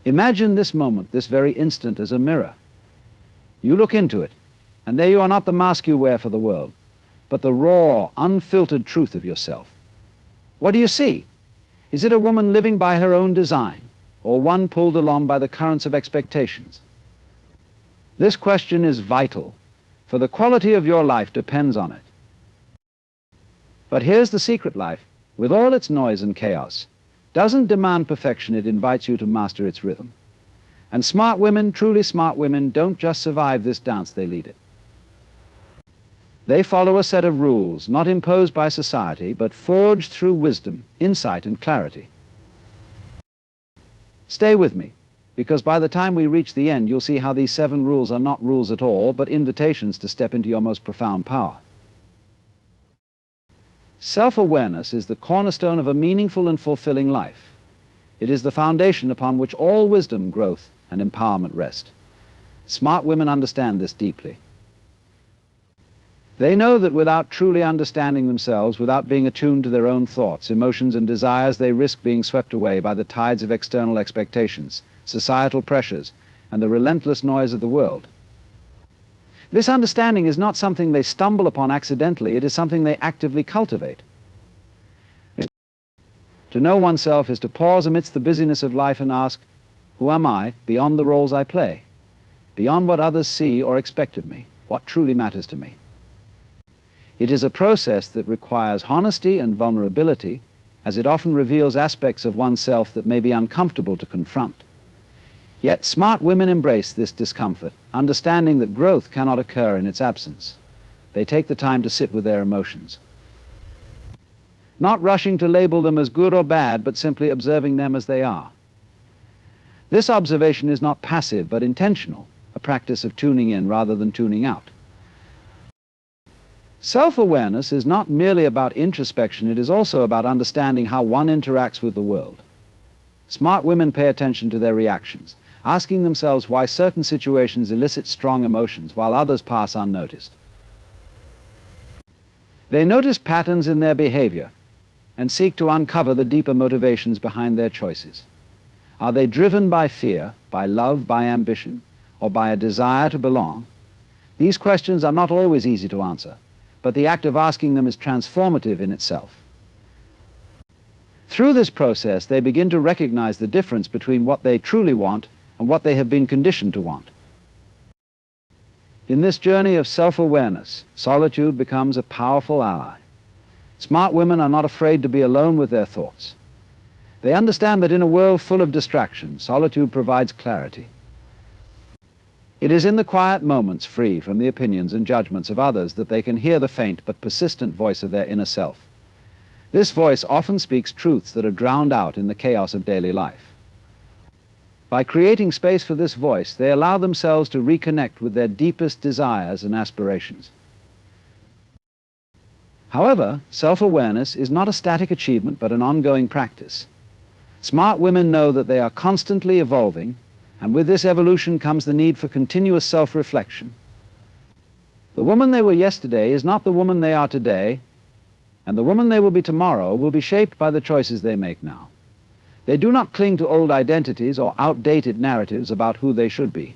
Imagine this moment, this very instant, as a mirror. You look into it, and there you are, not the mask you wear for the world, but the raw, unfiltered truth of yourself. What do you see? Is it a woman living by her own design, or one pulled along by the currents of expectations? This question is vital, for the quality of your life depends on it. But here's the secret: life, with all its noise and chaos, doesn't demand perfection, it invites you to master its rhythm. And smart women, truly smart women, don't just survive this dance, they lead it. They follow a set of rules, not imposed by society, but forged through wisdom, insight, and clarity. Stay with me, because by the time we reach the end, you'll see how these 7 rules are not rules at all, but invitations to step into your most profound power. Self-awareness is the cornerstone of a meaningful and fulfilling life. It is the foundation upon which all wisdom, growth, and empowerment rest. Smart women understand this deeply. They know that without truly understanding themselves, without being attuned to their own thoughts, emotions, and desires, they risk being swept away by the tides of external expectations, societal pressures, and the relentless noise of the world. This understanding is not something they stumble upon accidentally, it is something they actively cultivate. To know oneself is to pause amidst the busyness of life and ask, who am I beyond the roles I play? Beyond what others see or expect of me? What truly matters to me? It is a process that requires honesty and vulnerability, as it often reveals aspects of oneself that may be uncomfortable to confront. Yet smart women embrace this discomfort, understanding that growth cannot occur in its absence. They take the time to sit with their emotions, not rushing to label them as good or bad, but simply observing them as they are. This observation is not passive, but intentional, a practice of tuning in rather than tuning out. Self-awareness is not merely about introspection, it is also about understanding how one interacts with the world. Smart women pay attention to their reactions, asking themselves why certain situations elicit strong emotions while others pass unnoticed. They notice patterns in their behavior and seek to uncover the deeper motivations behind their choices. Are they driven by fear, by love, by ambition, or by a desire to belong? These questions are not always easy to answer, but the act of asking them is transformative in itself. Through this process, they begin to recognize the difference between what they truly want and what they have been conditioned to want. In this journey of self-awareness, solitude becomes a powerful ally. Smart women are not afraid to be alone with their thoughts. They understand that in a world full of distraction, solitude provides clarity. It is in the quiet moments, free from the opinions and judgments of others, that they can hear the faint but persistent voice of their inner self. This voice often speaks truths that are drowned out in the chaos of daily life. By creating space for this voice, they allow themselves to reconnect with their deepest desires and aspirations. However, self-awareness is not a static achievement, but an ongoing practice. Smart women know that they are constantly evolving, and with this evolution comes the need for continuous self-reflection. The woman they were yesterday is not the woman they are today, and the woman they will be tomorrow will be shaped by the choices they make now. They do not cling to old identities or outdated narratives about who they should be.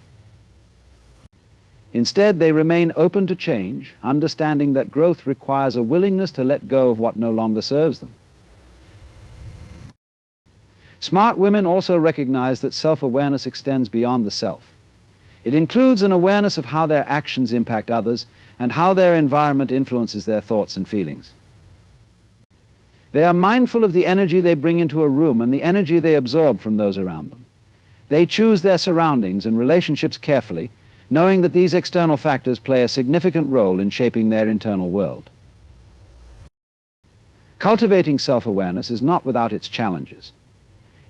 Instead, they remain open to change, understanding that growth requires a willingness to let go of what no longer serves them. Smart women also recognize that self-awareness extends beyond the self. It includes an awareness of how their actions impact others and how their environment influences their thoughts and feelings. They are mindful of the energy they bring into a room and the energy they absorb from those around them. They choose their surroundings and relationships carefully, knowing that these external factors play a significant role in shaping their internal world. Cultivating self-awareness is not without its challenges.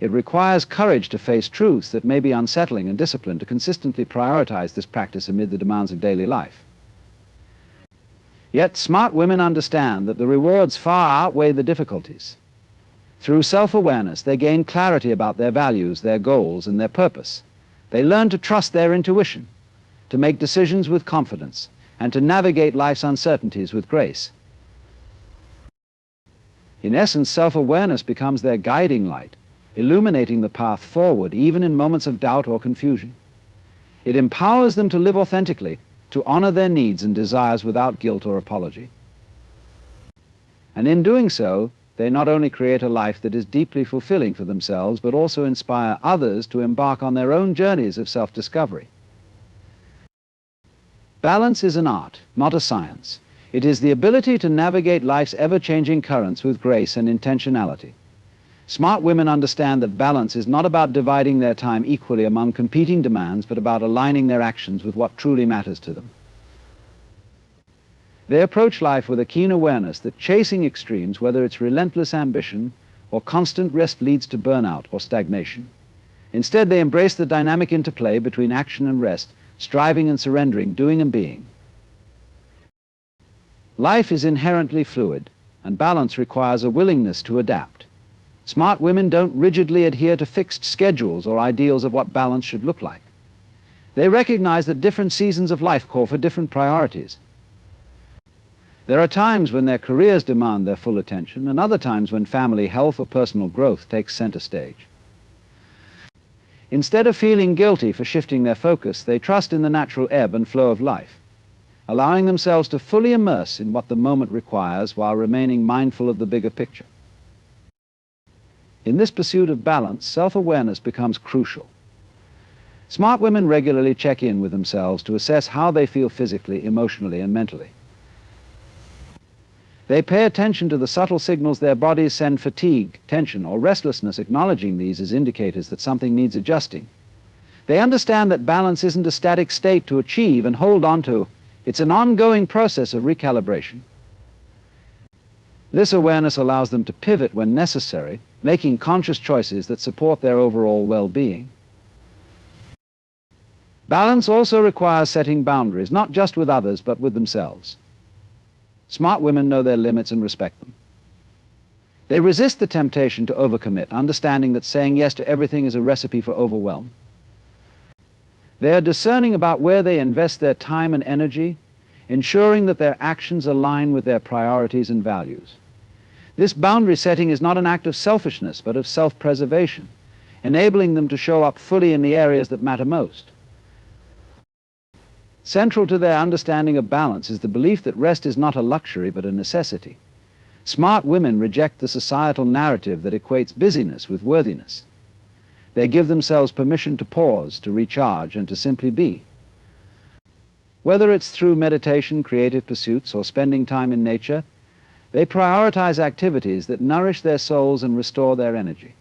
It requires courage to face truths that may be unsettling and discipline to consistently prioritize this practice amid the demands of daily life. Yet smart women understand that the rewards far outweigh the difficulties. Through self-awareness, they gain clarity about their values, their goals, and their purpose. They learn to trust their intuition, to make decisions with confidence, and to navigate life's uncertainties with grace. In essence, self-awareness becomes their guiding light, illuminating the path forward even in moments of doubt or confusion. It empowers them to live authentically, to honor their needs and desires without guilt or apology. And in doing so, they not only create a life that is deeply fulfilling for themselves, but also inspire others to embark on their own journeys of self-discovery. Balance is an art, not a science. It is the ability to navigate life's ever-changing currents with grace and intentionality. Smart women understand that balance is not about dividing their time equally among competing demands, but about aligning their actions with what truly matters to them. They approach life with a keen awareness that chasing extremes, whether it's relentless ambition or constant rest, leads to burnout or stagnation. Instead, they embrace the dynamic interplay between action and rest, striving and surrendering, doing and being. Life is inherently fluid, and balance requires a willingness to adapt. Smart women don't rigidly adhere to fixed schedules or ideals of what balance should look like. They recognize that different seasons of life call for different priorities. There are times when their careers demand their full attention, and other times when family, health, or personal growth takes center stage. Instead of feeling guilty for shifting their focus, they trust in the natural ebb and flow of life, allowing themselves to fully immerse in what the moment requires while remaining mindful of the bigger picture. In this pursuit of balance, self-awareness becomes crucial. Smart women regularly check in with themselves to assess how they feel physically, emotionally, and mentally. They pay attention to the subtle signals their bodies send: fatigue, tension, or restlessness, acknowledging these as indicators that something needs adjusting. They understand that balance isn't a static state to achieve and hold on to. It's an ongoing process of recalibration. This awareness allows them to pivot when necessary, making conscious choices that support their overall well-being. Balance also requires setting boundaries, not just with others, but with themselves. Smart women know their limits and respect them. They resist the temptation to overcommit, understanding that saying yes to everything is a recipe for overwhelm. They are discerning about where they invest their time and energy, ensuring that their actions align with their priorities and values. This boundary setting is not an act of selfishness, but of self-preservation, enabling them to show up fully in the areas that matter most. Central to their understanding of balance is the belief that rest is not a luxury, but a necessity. Smart women reject the societal narrative that equates busyness with worthiness. They give themselves permission to pause, to recharge, and to simply be. Whether it's through meditation, creative pursuits, or spending time in nature, they prioritize activities that nourish their souls and restore their energy.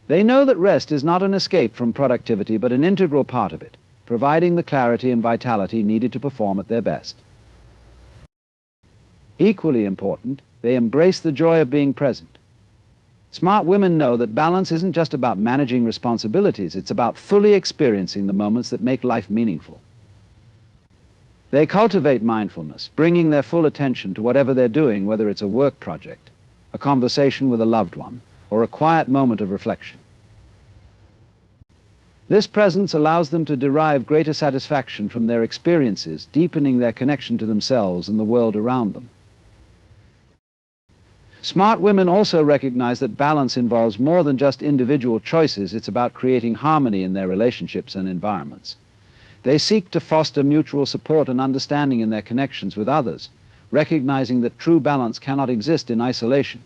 They know that rest is not an escape from productivity, but an integral part of it, providing the clarity and vitality needed to perform at their best. Equally important, they embrace the joy of being present. Smart women know that balance isn't just about managing responsibilities, it's about fully experiencing the moments that make life meaningful. They cultivate mindfulness, bringing their full attention to whatever they're doing, whether it's a work project, a conversation with a loved one, or a quiet moment of reflection. This presence allows them to derive greater satisfaction from their experiences, deepening their connection to themselves and the world around them. Smart women also recognize that balance involves more than just individual choices. It's about creating harmony in their relationships and environments. They seek to foster mutual support and understanding in their connections with others, recognizing that true balance cannot exist in isolation.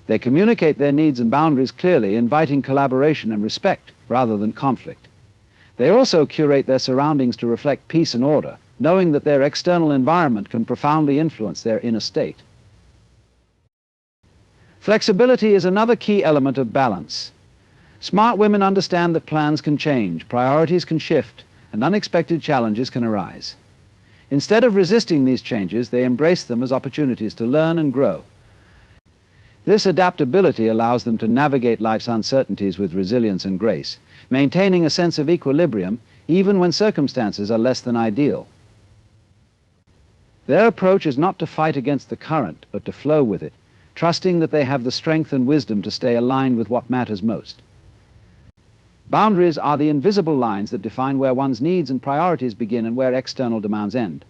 They communicate their needs and boundaries clearly, inviting collaboration and respect rather than conflict. They also curate their surroundings to reflect peace and order, knowing that their external environment can profoundly influence their inner state. Flexibility is another key element of balance. Smart women understand that plans can change, priorities can shift, and unexpected challenges can arise. Instead of resisting these changes, they embrace them as opportunities to learn and grow. This adaptability allows them to navigate life's uncertainties with resilience and grace, maintaining a sense of equilibrium even when circumstances are less than ideal. Their approach is not to fight against the current, but to flow with it, trusting that they have the strength and wisdom to stay aligned with what matters most. Boundaries are the invisible lines that define where one's needs and priorities begin and where external demands end.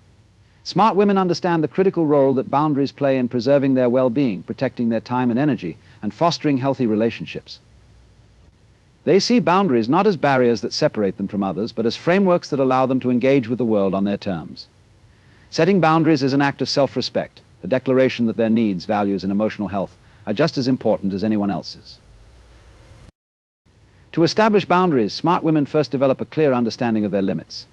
Smart women understand the critical role that boundaries play in preserving their well-being, protecting their time and energy, and fostering healthy relationships. They see boundaries not as barriers that separate them from others, but as frameworks that allow them to engage with the world on their terms. Setting boundaries is an act of self-respect, a declaration that their needs, values, and emotional health are just as important as anyone else's. To establish boundaries, smart women first develop a clear understanding of their limits.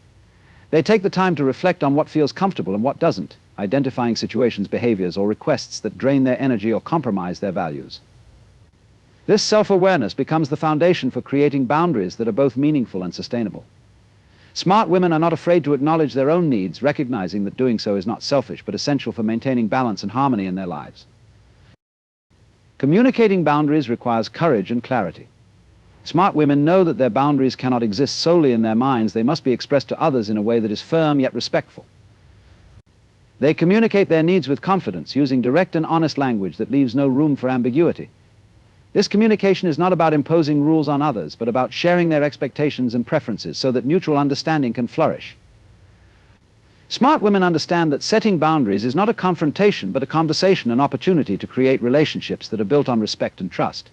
They take the time to reflect on what feels comfortable and what doesn't, identifying situations, behaviors, or requests that drain their energy or compromise their values. This self-awareness becomes the foundation for creating boundaries that are both meaningful and sustainable. Smart women are not afraid to acknowledge their own needs, recognizing that doing so is not selfish, but essential for maintaining balance and harmony in their lives. Communicating boundaries requires courage and clarity. Smart women know that their boundaries cannot exist solely in their minds. They must be expressed to others in a way that is firm yet respectful. They communicate their needs with confidence, using direct and honest language that leaves no room for ambiguity. This communication is not about imposing rules on others, but about sharing their expectations and preferences so that mutual understanding can flourish. Smart women understand that setting boundaries is not a confrontation, but a conversation, an opportunity to create relationships that are built on respect and trust.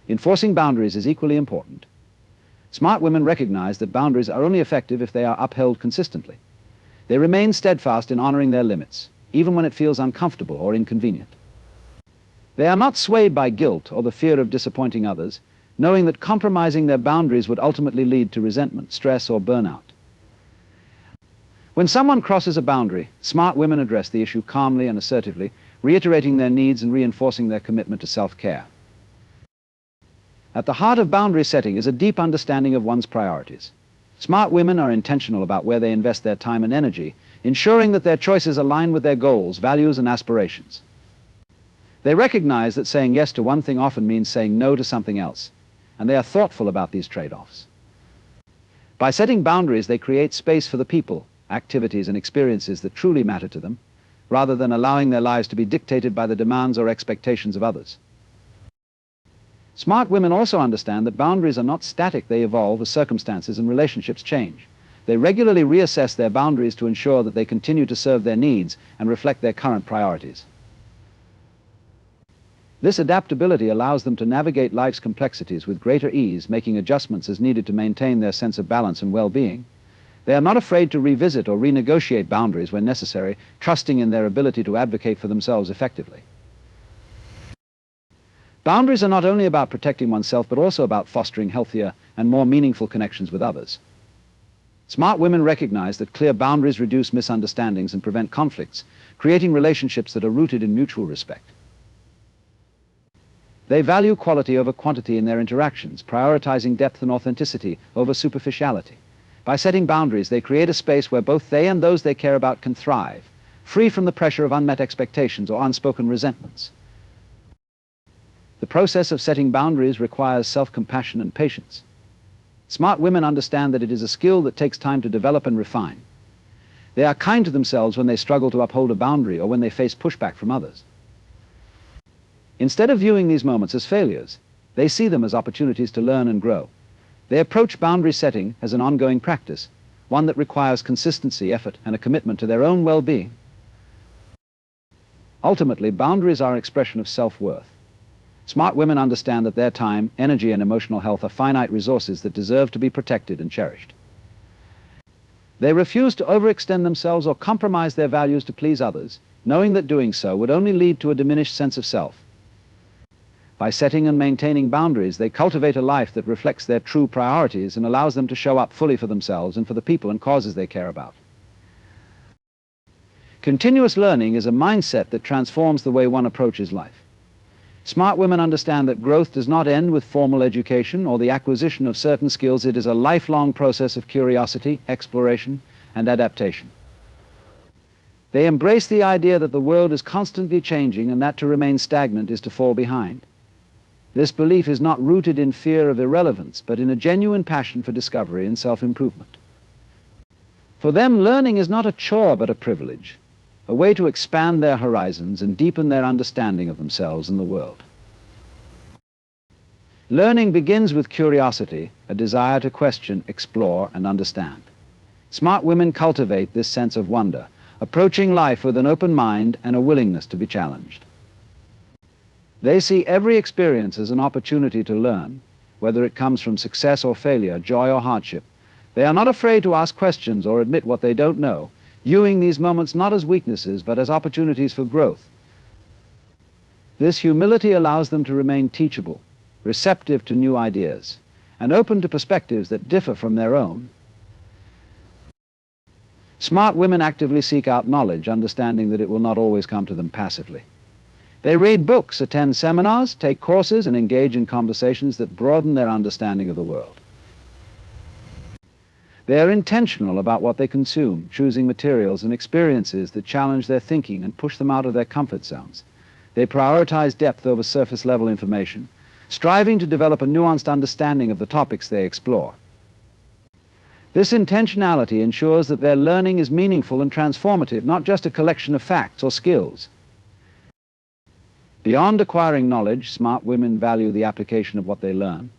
Enforcing boundaries is equally important. Smart women recognize that boundaries are only effective if they are upheld consistently. They remain steadfast in honoring their limits, even when it feels uncomfortable or inconvenient. They are not swayed by guilt or the fear of disappointing others, knowing that compromising their boundaries would ultimately lead to resentment, stress, or burnout. When someone crosses a boundary, smart women address the issue calmly and assertively, reiterating their needs and reinforcing their commitment to self-care. At the heart of boundary setting is a deep understanding of one's priorities. Smart women are intentional about where they invest their time and energy, ensuring that their choices align with their goals, values, and aspirations. They recognize that saying yes to one thing often means saying no to something else, and they are thoughtful about these trade-offs. By setting boundaries, they create space for the people, activities, and experiences that truly matter to them, rather than allowing their lives to be dictated by the demands or expectations of others. Smart women also understand that boundaries are not static. They evolve as circumstances and relationships change. They regularly reassess their boundaries to ensure that they continue to serve their needs and reflect their current priorities. This adaptability allows them to navigate life's complexities with greater ease, making adjustments as needed to maintain their sense of balance and well-being. They are not afraid to revisit or renegotiate boundaries when necessary, trusting in their ability to advocate for themselves effectively. Boundaries are not only about protecting oneself, but also about fostering healthier and more meaningful connections with others. Smart women recognize that clear boundaries reduce misunderstandings and prevent conflicts, creating relationships that are rooted in mutual respect. They value quality over quantity in their interactions, prioritizing depth and authenticity over superficiality. By setting boundaries, they create a space where both they and those they care about can thrive, free from the pressure of unmet expectations or unspoken resentments. The process of setting boundaries requires self-compassion and patience. Smart women understand that it is a skill that takes time to develop and refine. They are kind to themselves when they struggle to uphold a boundary or when they face pushback from others. Instead of viewing these moments as failures, they see them as opportunities to learn and grow. They approach boundary setting as an ongoing practice, one that requires consistency, effort, and a commitment to their own well-being. Ultimately, boundaries are an expression of self-worth. Smart women understand that their time, energy, and emotional health are finite resources that deserve to be protected and cherished. They refuse to overextend themselves or compromise their values to please others, knowing that doing so would only lead to a diminished sense of self. By setting and maintaining boundaries, they cultivate a life that reflects their true priorities and allows them to show up fully for themselves and for the people and causes they care about. Continuous learning is a mindset that transforms the way one approaches life. Smart women understand that growth does not end with formal education or the acquisition of certain skills. It is a lifelong process of curiosity, exploration, and adaptation. They embrace the idea that the world is constantly changing and that to remain stagnant is to fall behind. This belief is not rooted in fear of irrelevance, but in a genuine passion for discovery and self-improvement. For them, learning is not a chore, but a privilege, a way to expand their horizons and deepen their understanding of themselves and the world. Learning begins with curiosity, a desire to question, explore, and understand. Smart women cultivate this sense of wonder, approaching life with an open mind and a willingness to be challenged. They see every experience as an opportunity to learn, whether it comes from success or failure, joy or hardship. They are not afraid to ask questions or admit what they don't know, viewing these moments not as weaknesses but as opportunities for growth. This humility allows them to remain teachable, receptive to new ideas, and open to perspectives that differ from their own. Smart women actively seek out knowledge, understanding that it will not always come to them passively. They read books, attend seminars, take courses, and engage in conversations that broaden their understanding of the world. They are intentional about what they consume, choosing materials and experiences that challenge their thinking and push them out of their comfort zones. They prioritize depth over surface-level information, striving to develop a nuanced understanding of the topics they explore. This intentionality ensures that their learning is meaningful and transformative, not just a collection of facts or skills. Beyond acquiring knowledge, smart women value the application of what they learn.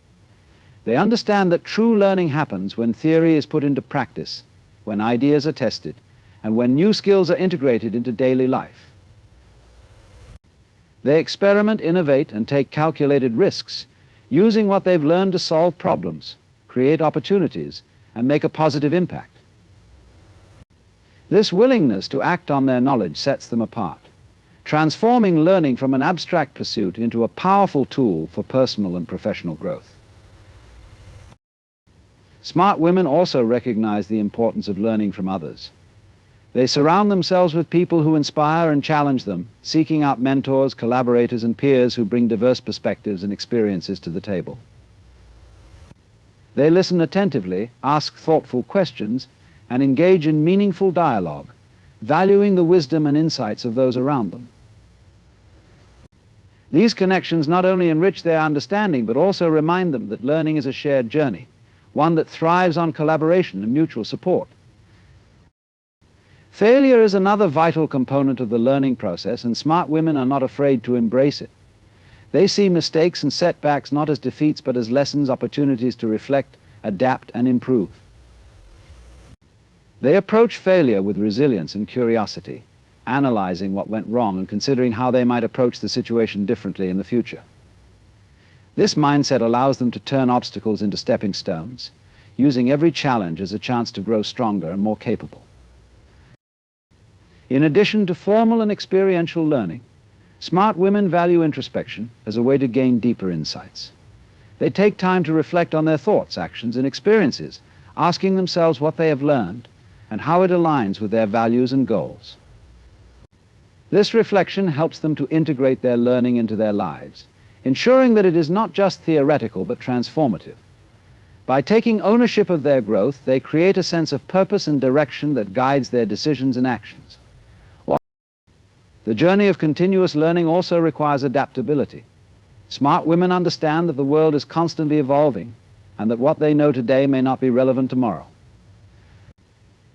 They understand that true learning happens when theory is put into practice, when ideas are tested, and when new skills are integrated into daily life. They experiment, innovate, and take calculated risks, using what they've learned to solve problems, create opportunities, and make a positive impact. This willingness to act on their knowledge sets them apart, transforming learning from an abstract pursuit into a powerful tool for personal and professional growth. Smart women also recognize the importance of learning from others. They surround themselves with people who inspire and challenge them, seeking out mentors, collaborators, and peers who bring diverse perspectives and experiences to the table. They listen attentively, ask thoughtful questions, and engage in meaningful dialogue, valuing the wisdom and insights of those around them. These connections not only enrich their understanding, but also remind them that learning is a shared journey, one that thrives on collaboration and mutual support. Failure is another vital component of the learning process, and smart women are not afraid to embrace it. They see mistakes and setbacks not as defeats, but as lessons, opportunities to reflect, adapt, and improve. They approach failure with resilience and curiosity, analyzing what went wrong and considering how they might approach the situation differently in the future. This mindset allows them to turn obstacles into stepping stones, using every challenge as a chance to grow stronger and more capable. In addition to formal and experiential learning, smart women value introspection as a way to gain deeper insights. They take time to reflect on their thoughts, actions, and experiences, asking themselves what they have learned and how it aligns with their values and goals. This reflection helps them to integrate their learning into their lives, ensuring that it is not just theoretical but transformative. By taking ownership of their growth, they create a sense of purpose and direction that guides their decisions and actions. The journey of continuous learning also requires adaptability. Smart women understand that the world is constantly evolving and that what they know today may not be relevant tomorrow.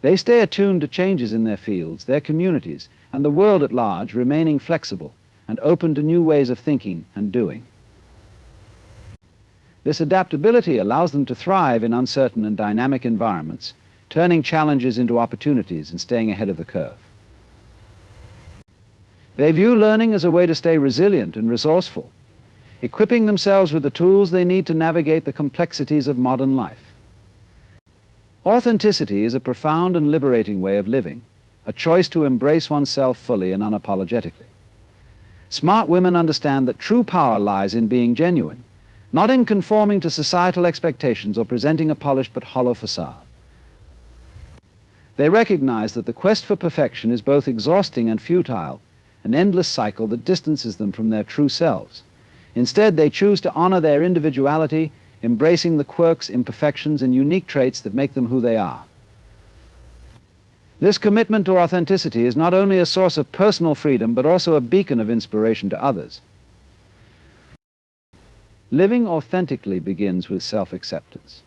They stay attuned to changes in their fields, their communities, and the world at large, remaining flexible and open to new ways of thinking and doing. This adaptability allows them to thrive in uncertain and dynamic environments, turning challenges into opportunities and staying ahead of the curve. They view learning as a way to stay resilient and resourceful, equipping themselves with the tools they need to navigate the complexities of modern life. Authenticity is a profound and liberating way of living, a choice to embrace oneself fully and unapologetically. Smart women understand that true power lies in being genuine, not in conforming to societal expectations or presenting a polished but hollow facade. They recognize that the quest for perfection is both exhausting and futile, an endless cycle that distances them from their true selves. Instead, they choose to honor their individuality, embracing the quirks, imperfections, and unique traits that make them who they are. This commitment to authenticity is not only a source of personal freedom, but also a beacon of inspiration to others. Living authentically begins with self-acceptance.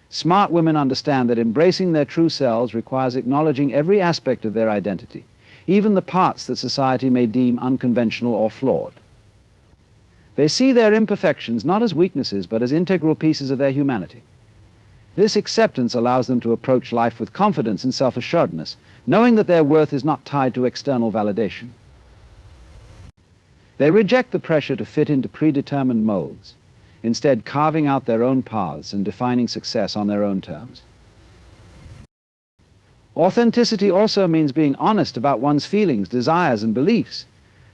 Smart women understand that embracing their true selves requires acknowledging every aspect of their identity, even the parts that society may deem unconventional or flawed. They see their imperfections not as weaknesses, but as integral pieces of their humanity. This acceptance allows them to approach life with confidence and self-assuredness, knowing that their worth is not tied to external validation. They reject the pressure to fit into predetermined molds, instead carving out their own paths and defining success on their own terms. Authenticity also means being honest about one's feelings, desires, and beliefs.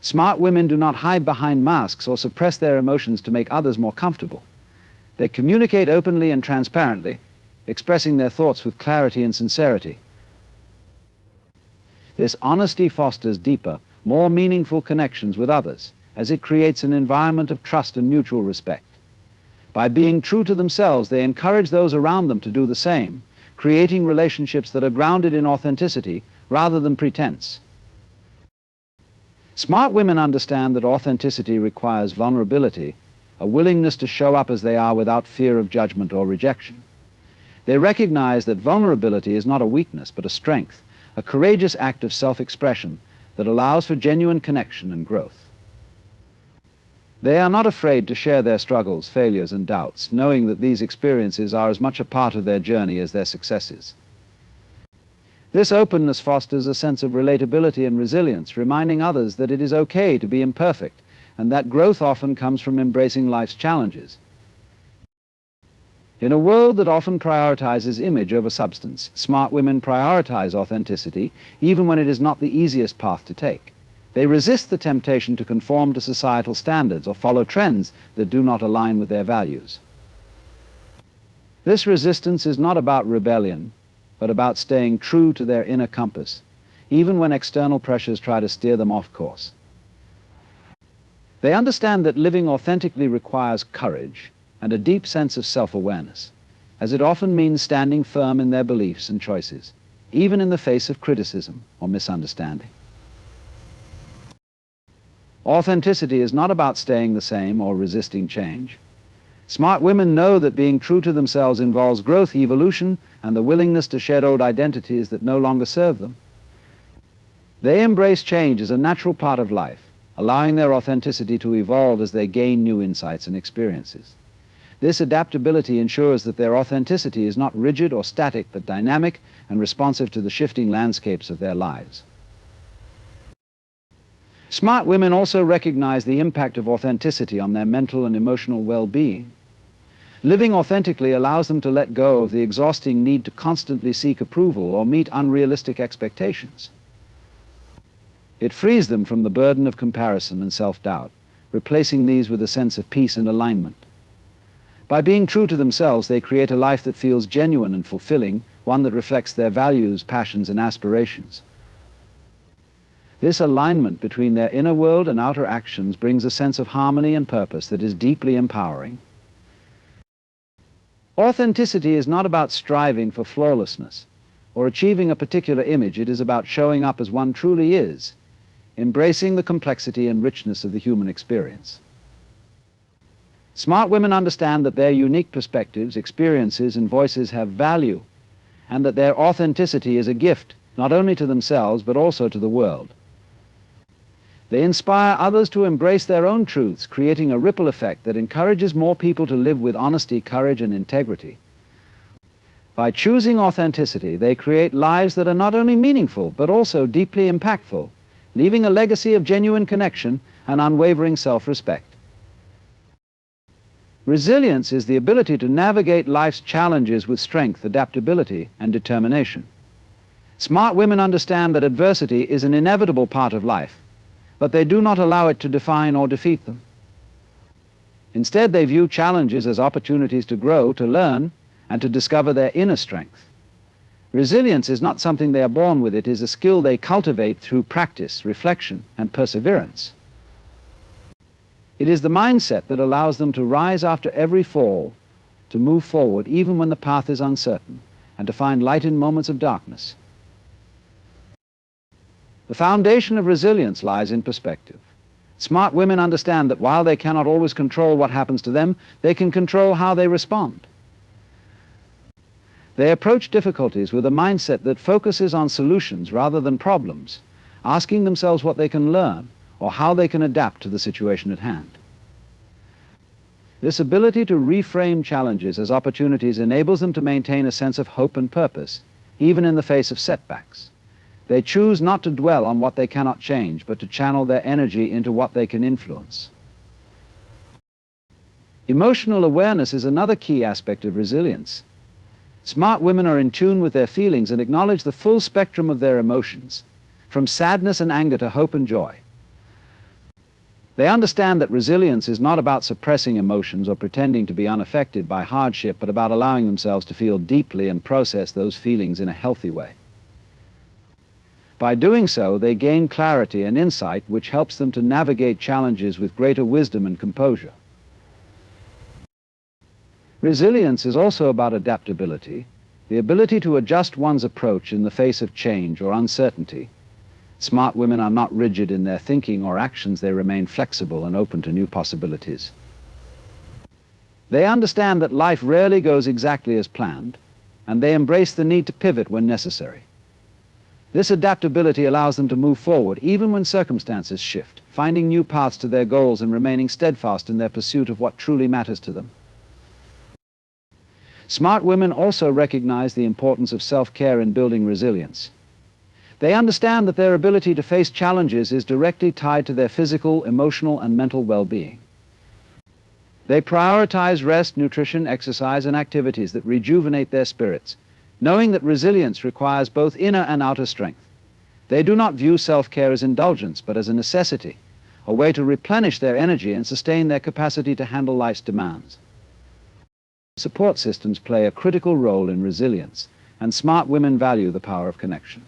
Smart women do not hide behind masks or suppress their emotions to make others more comfortable. They communicate openly and transparently, expressing their thoughts with clarity and sincerity. This honesty fosters deeper, more meaningful connections with others, as it creates an environment of trust and mutual respect. By being true to themselves, they encourage those around them to do the same, creating relationships that are grounded in authenticity rather than pretense. Smart women understand that authenticity requires vulnerability, a willingness to show up as they are without fear of judgment or rejection. They recognize that vulnerability is not a weakness but a strength, a courageous act of self-expression that allows for genuine connection and growth. They are not afraid to share their struggles, failures, and doubts, knowing that these experiences are as much a part of their journey as their successes. This openness fosters a sense of relatability and resilience, reminding others that it is okay to be imperfect, and that growth often comes from embracing life's challenges. In a world that often prioritizes image over substance, smart women prioritize authenticity, even when it is not the easiest path to take. They resist the temptation to conform to societal standards or follow trends that do not align with their values. This resistance is not about rebellion, but about staying true to their inner compass, even when external pressures try to steer them off course. They understand that living authentically requires courage and a deep sense of self-awareness, as it often means standing firm in their beliefs and choices, even in the face of criticism or misunderstanding. Authenticity is not about staying the same or resisting change. Smart women know that being true to themselves involves growth, evolution, and the willingness to shed old identities that no longer serve them. They embrace change as a natural part of life, allowing their authenticity to evolve as they gain new insights and experiences. This adaptability ensures that their authenticity is not rigid or static, but dynamic and responsive to the shifting landscapes of their lives. Smart women also recognize the impact of authenticity on their mental and emotional well-being. Living authentically allows them to let go of the exhausting need to constantly seek approval or meet unrealistic expectations. It frees them from the burden of comparison and self-doubt, replacing these with a sense of peace and alignment. By being true to themselves, they create a life that feels genuine and fulfilling, one that reflects their values, passions, and aspirations. This alignment between their inner world and outer actions brings a sense of harmony and purpose that is deeply empowering. Authenticity is not about striving for flawlessness or achieving a particular image. It is about showing up as one truly is, embracing the complexity and richness of the human experience. Smart women understand that their unique perspectives, experiences, and voices have value, and that their authenticity is a gift, not only to themselves, but also to the world. They inspire others to embrace their own truths, creating a ripple effect that encourages more people to live with honesty, courage, and integrity. By choosing authenticity, they create lives that are not only meaningful, but also deeply impactful, leaving a legacy of genuine connection and unwavering self-respect. Resilience is the ability to navigate life's challenges with strength, adaptability, and determination. Smart women understand that adversity is an inevitable part of life, but they do not allow it to define or defeat them. Instead, they view challenges as opportunities to grow, to learn, and to discover their inner strength. Resilience is not something they are born with. It is a skill they cultivate through practice, reflection, and perseverance. It is the mindset that allows them to rise after every fall, to move forward even when the path is uncertain, and to find light in moments of darkness. The foundation of resilience lies in perspective. Smart women understand that while they cannot always control what happens to them, they can control how they respond. They approach difficulties with a mindset that focuses on solutions rather than problems, asking themselves what they can learn or how they can adapt to the situation at hand. This ability to reframe challenges as opportunities enables them to maintain a sense of hope and purpose, even in the face of setbacks. They choose not to dwell on what they cannot change, but to channel their energy into what they can influence. Emotional awareness is another key aspect of resilience. Smart women are in tune with their feelings and acknowledge the full spectrum of their emotions, from sadness and anger to hope and joy. They understand that resilience is not about suppressing emotions or pretending to be unaffected by hardship, but about allowing themselves to feel deeply and process those feelings in a healthy way. By doing so, they gain clarity and insight, which helps them to navigate challenges with greater wisdom and composure. Resilience is also about adaptability, the ability to adjust one's approach in the face of change or uncertainty. Smart women are not rigid in their thinking or actions. They remain flexible and open to new possibilities. They understand that life rarely goes exactly as planned, and they embrace the need to pivot when necessary. This adaptability allows them to move forward even when circumstances shift, finding new paths to their goals and remaining steadfast in their pursuit of what truly matters to them. Smart women also recognize the importance of self-care in building resilience. They understand that their ability to face challenges is directly tied to their physical, emotional, and mental well-being. They prioritize rest, nutrition, exercise, and activities that rejuvenate their spirits, knowing that resilience requires both inner and outer strength. They do not view self-care as indulgence, but as a necessity, a way to replenish their energy and sustain their capacity to handle life's demands. Support systems play a critical role in resilience, and smart women value the power of connection.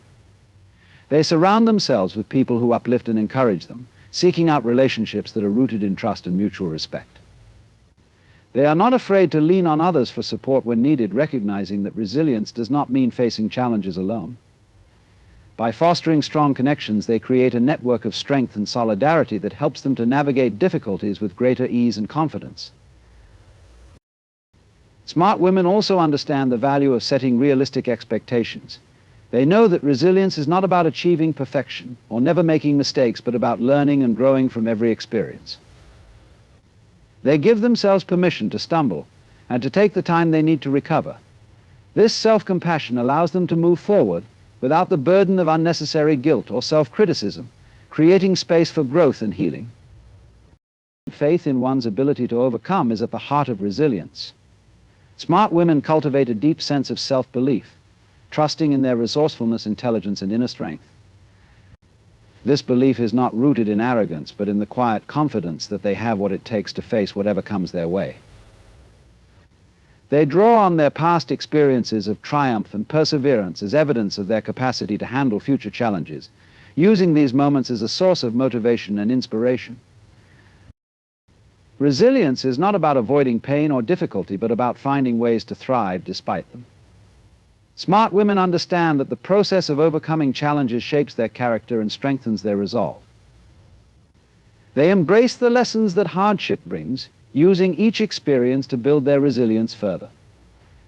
They surround themselves with people who uplift and encourage them, seeking out relationships that are rooted in trust and mutual respect. They are not afraid to lean on others for support when needed, recognizing that resilience does not mean facing challenges alone. By fostering strong connections, they create a network of strength and solidarity that helps them to navigate difficulties with greater ease and confidence. Smart women also understand the value of setting realistic expectations. They know that resilience is not about achieving perfection or never making mistakes, but about learning and growing from every experience. They give themselves permission to stumble and to take the time they need to recover. This self-compassion allows them to move forward without the burden of unnecessary guilt or self-criticism, creating space for growth and healing. Faith in one's ability to overcome is at the heart of resilience. Smart women cultivate a deep sense of self-belief, trusting in their resourcefulness, intelligence, and inner strength. This belief is not rooted in arrogance, but in the quiet confidence that they have what it takes to face whatever comes their way. They draw on their past experiences of triumph and perseverance as evidence of their capacity to handle future challenges, using these moments as a source of motivation and inspiration. Resilience is not about avoiding pain or difficulty, but about finding ways to thrive despite them. Smart women understand that the process of overcoming challenges shapes their character and strengthens their resolve. They embrace the lessons that hardship brings, using each experience to build their resilience further.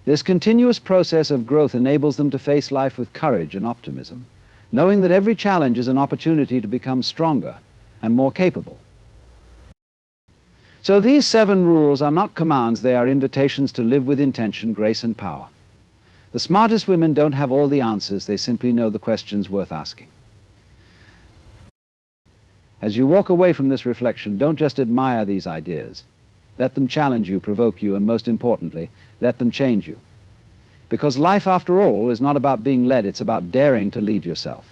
This continuous process of growth enables them to face life with courage and optimism, knowing that every challenge is an opportunity to become stronger and more capable. So these 7 rules are not commands, they are invitations to live with intention, grace, and power. The smartest women don't have all the answers, they simply know the questions worth asking. As you walk away from this reflection, don't just admire these ideas. Let them challenge you, provoke you, and most importantly, let them change you. Because life, after all, is not about being led, it's about daring to lead yourself.